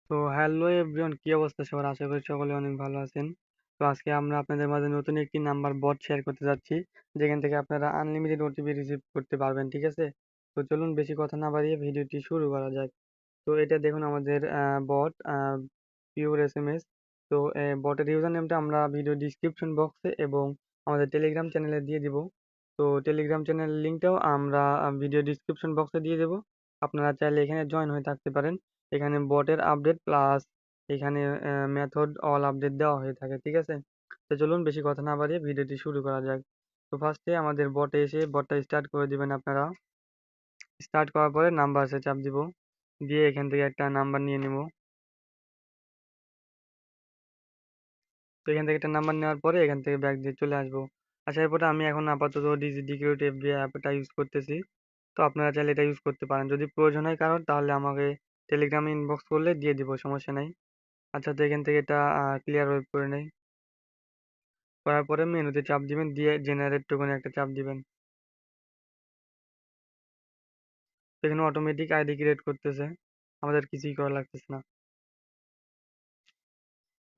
তো hello everyone, কি অবস্থা সবার? আশা করি সকলে অনেক ভালো আছেন। তো আজকে আমরা আপনাদের মাঝে নতুন একটি নাম্বার বট শেয়ার করতে যাচ্ছি, যেখান থেকে আপনারা আনলিমিটেড ওটিপি রিসিভ করতে পারবেন, ঠিক আছে? তো চলুন বেশি কথা না বাড়িয়ে ভিডিওটি শুরু করা যাক। তো এটা দেখুন আমাদের বট পিওর এসএমএস। তো বটের ইউজার নেমটা আমরা ভিডিও ডিসক্রিপশন বক্সে এবং আমাদের টেলিগ্রাম চ্যানেলে দিয়ে দিব। তো টেলিগ্রাম চ্যানেল লিঙ্কটাও আমরা ভিডিও ডিসক্রিপশন বক্সে দিয়ে দেবো। আপনারা চাইলে এখানে জয়েন হয়ে থাকতে পারেন। এখানে বটের আপডেট প্লাস এখানে মেথড অল আপডেট দেওয়া হয়ে থাকে, ঠিক আছে? তো চলুন বেশি কথা না বাড়িয়ে ভিডিওটি শুরু করা যাক। তো ফার্স্টে আমাদের বটে এসে বটটা স্টার্ট করে দিবেন আপনারা। স্টার্ট করার পরে নাম্বারসে চাপ দিব, দিয়ে এখান থেকে একটা নাম্বার নিয়ে নিব। তো এখান থেকে একটা নাম্বার নেওয়ার পরে এখান থেকে ব্যাক দিয়ে চলে আসবো। আসার পরে আমি এখন আপাতত ডিজি ডিক্রিউট এফবিআই অ্যাপটা ইউজ করতেছি। তো আপনারা চাইলে এটা ইউজ করতে পারেন, যদি প্রয়োজন হয় কারণ তাহলে আমাকে টেলিগ্রামে ইনবক্স করলে দিয়ে দিব, সমস্যা নাই। আচ্ছা, তো এখান থেকে এটা ক্লিয়ার ওয়েব করে নেই। করার পরে মেনুতে চাপ দিবেন, দিয়ে জেনারেট টোকেনে একটা চাপ দিবেন। তো এখানে অটোমেটিক আইডি ক্রিয়েট করতেছে, আমাদের কিছুই করা লাগতেছে না।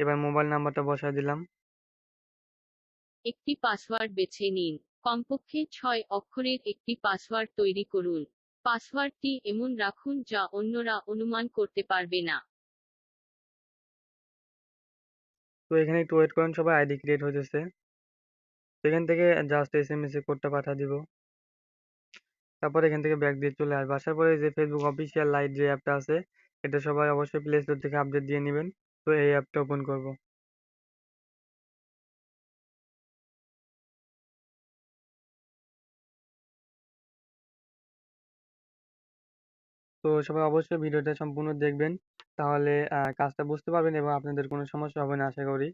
এবার মোবাইল নাম্বারটা বসায় দিলাম। একটি পাসওয়ার্ড বেছে নিন। কমপক্ষে 6 অক্ষরের একটি পাসওয়ার্ড তৈরি করুন। পাসওয়ার্ডটি এমন রাখুন যা অন্যরা অনুমান করতে পারবে না। তো এখানে একটু ওয়েট করেন, সবাই আইডি ক্রিয়েট হয়েছে। তো এখান থেকে জাস্ট এসএমএস এ কোডটা পাঠিয়ে দিব। তারপর এখান থেকে ব্যাক দিয়ে চলে আসবে। আসার পরে যে ফেসবুক অফিসিয়াল লাইট যে অ্যাপটা আছে, এটা সবাই অবশ্যই প্লে স্টোর থেকে আপডেট দিয়ে নেবেন। তো এই অ্যাপটা ওপেন করব। তো সবাই অবশ্যই ভিডিওটা সম্পূর্ণ দেখবেন, তাহলে কাজটা বুঝতে পারবেন এবং আপনাদের কোনো সমস্যা হবে না আশা করি।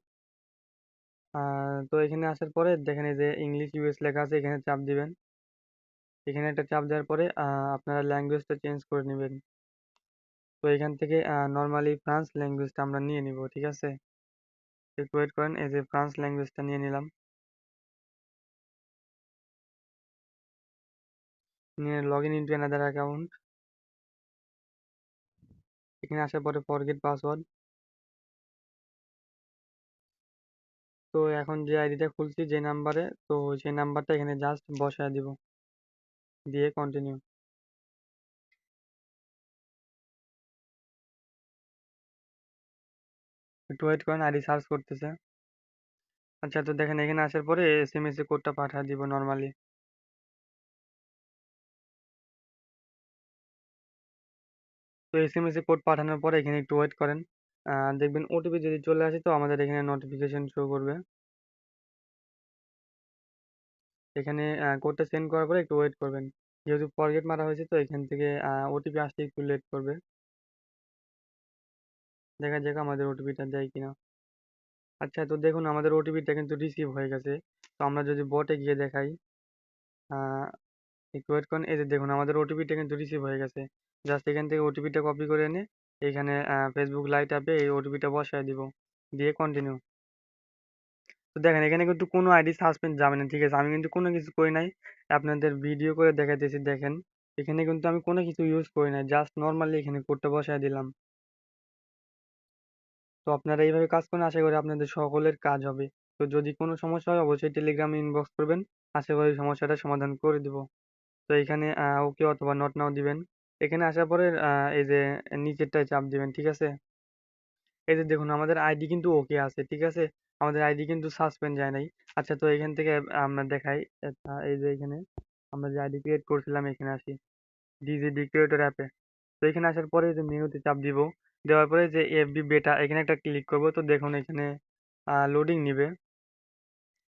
তো এখানে আসার পরে দেখেন এই যে ইংলিশ ইউএস লেখা আছে, এখানে চাপ দিবেন। এখানে একটা চাপ দেওয়ার পরে আপনারা ল্যাঙ্গুয়েজটা চেঞ্জ করে নেবেন। তো এখান থেকে নর্মালি ফ্রান্স ল্যাঙ্গুয়েজটা আমরা নিয়ে নিব, ঠিক আছে? একটু ওয়েট করেন, এই যে ফ্রান্স ল্যাঙ্গুয়েজটা নিয়ে নিলাম। নিয়ে log in into another account. এখানে আসার পরে ফরগেট পাসওয়ার্ড। তো এখন যে আইডিটা খুলছি যে নাম্বারে, তো সেই নাম্বারটা এখানে জাস্ট বসায় দিব, দিয়ে কন্টিনিউ। একটু ওয়েট করেন, আইডি সার্চ করতেছে। আচ্ছা, তো দেখেন এখানে আসার পরে এসএমএস এ কোডটা পাঠিয়ে দিব নর্মালি। তো এসএমএস এ কোড পাঠানোর পরে এখানে একটু ওয়েট করেন। দেখবেন ওটিপি যদি চলে আসে তো আমাদের এখানে নোটিফিকেশন শো করবে। এখানে কোডটা সেন্ড করার পরে একটু ওয়েট করবেন, যেহেতু ফরগেট মারা হয়েছে তো এখান থেকে ওটিপি আসতে একটু লেট করবে। দেখা যাক আমাদের ওটিপিটা দেয় কিনা। আচ্ছা, তো দেখুন আমাদের ওটিপিটা কিন্তু রিসিভ হয়ে গেছে। তো আমরা যদি বটে গিয়ে দেখাই, আহ, একটু ওয়েট করেন, এই যে দেখুন আমাদের ওটিপিটা কিন্তু রিসিভ হয়ে গেছে। জাস্ট এখান থেকে ওটিপিটা কপি করে এনে এখানে ফেসবুক লাইট অ্যাপে এই ওটিপিটা বসায় দিব, দিয়ে কন্টিনিউ। তো দেখেন এখানে কিন্তু কোনো আইডি সাসপেন্ড যাবে না, ঠিক আছে? আমি কিন্তু কোনো কিছু করি নাই, আপনাদের ভিডিও করে দেখাইতেছি। দেখেন এখানে কিন্তু আমি কোনো কিছু ইউজ করি নাই, জাস্ট নর্মালি এখানে কোডটা বসায় দিলাম। তো আপনারা এইভাবে কাজ করেন, আশা করি আপনাদের সকলের কাজ হবে। তো যদি কোনো সমস্যা হয় অবশ্যই টেলিগ্রামে ইনবক্স করবেন, আশা করি সমস্যাটা সমাধান করে দিব। তো এখানে ওকে অথবা নট নাও দিবেন। এখানে আসার পরে এই যে নিচেরটায় চাপ দিবেন, ঠিক আছে? এই যে দেখুন আমাদের আইডি কিন্তু ওকে আছে, ঠিক আছে? আমাদের আইডি কিন্তু সাসপেন্ড যায় নাই। আচ্ছা, তো এখান থেকে আমরা দেখাই। এই যে এখানে আমরা যে আইডি ক্রিয়েট করছিলাম, এখানে আসি ডিজি ডিক্রিয়েটর অ্যাপে। তো এখানে আসার পরে যে মেনুতে চাপ দিব, দেওয়ার পরে যে এফবি বেটা এখানে একটা ক্লিক করব। তো দেখুন এখানে লোডিং নিবে।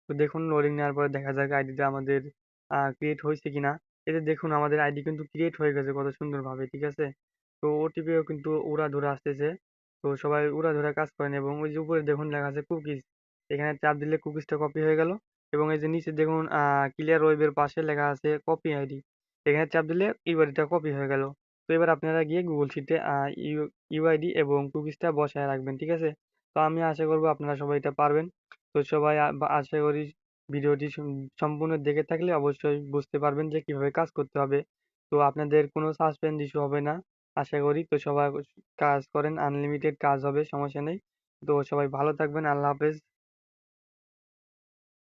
তো দেখুন লোডিং নেওয়ার পরে দেখা যাক আইডিটা আমাদের ক্রিয়েট হয়েছে কিনা। এই যে দেখুন আমাদের আইডি কিন্তু ক্রিয়েট হয়ে গেছে কত সুন্দরভাবে, ঠিক আছে? তো ওটিপিও কিন্তু উড়াধুরা আসতেছে। তো সবাই উড়াধুরা কাজ করেন এবং ওই যে উপরে দেখুন লেখা আছে কুকিজ, এখানে চাপ দিলে কুকিজটা কপি হয়ে গেল। এবং এই যে নিচে দেখুন ক্লিয়ার ওয়েবের পাশে লেখা আছে কপি আইডি, এখানে চাপ দিলে ইউআইডিটা কপি হয়ে গেল। তো এবার আপনারা গিয়ে গুগল শিটে ইউআইডি এবং কুকিজটা বসায় রাখবেন, ঠিক আছে? তো আমি আশা করবো আপনারা সবাই এটা পারবেন। তো সবাই আশা করি ভিডিওটি সম্পূর্ণ দেখে থাকলে অবশ্যই বুঝতে পারবেন যে কিভাবে কাজ করতে হবে। তো আপনাদের কোনো সাসপেন্স ইস্যু হবে না। আশা করি। তো সবাই কাজ করেন, আনলিমিটেড কাজ হবে, সমস্যা নেই। তো সবাই ভালো থাকবেন। আল্লাহ হাফেজ।